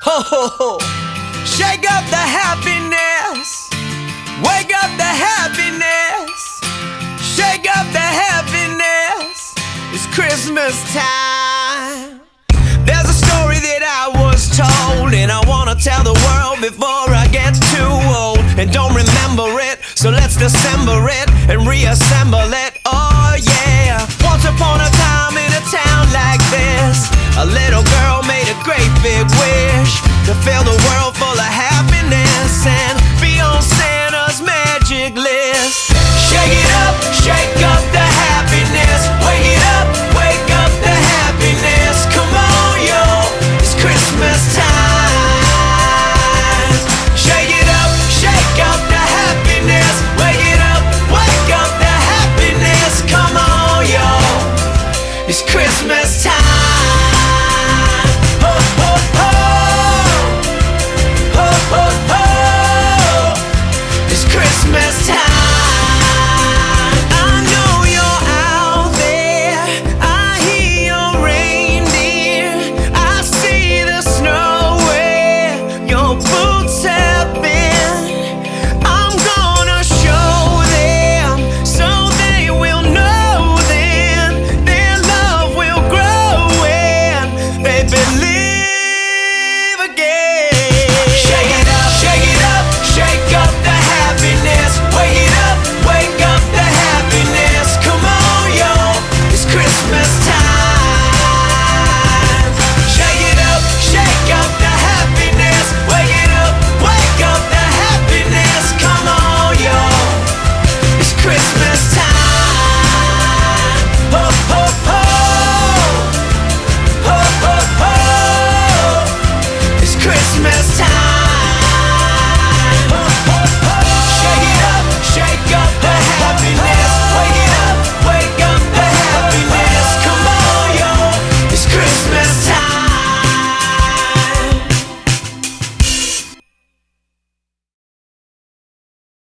Ho ho ho! Shake up the happiness, wake up the happiness, shake up the happiness. It's Christmas time. There's a story that I was told, and I wanna tell the world before I get too old and don't remember it. So let's dissemble it and reassemble it. Oh yeah. Once upon a time in a town like this, a little girl made a great big wish to fill the world full of happiness and be on Santa's magic list. Shake up the happiness. Wake up the happiness. Come on, yo, it's Christmas time. Shake up the happiness. Wake up the happiness. Come on, yo, it's Christmas time. Ho, ho, ho. Ho, ho, ho. It's Christmas time. I know you're out there. I hear your reindeer. I see the snow where your boots have been. I'm gonna show them so they will know then their love will grow when they believe again.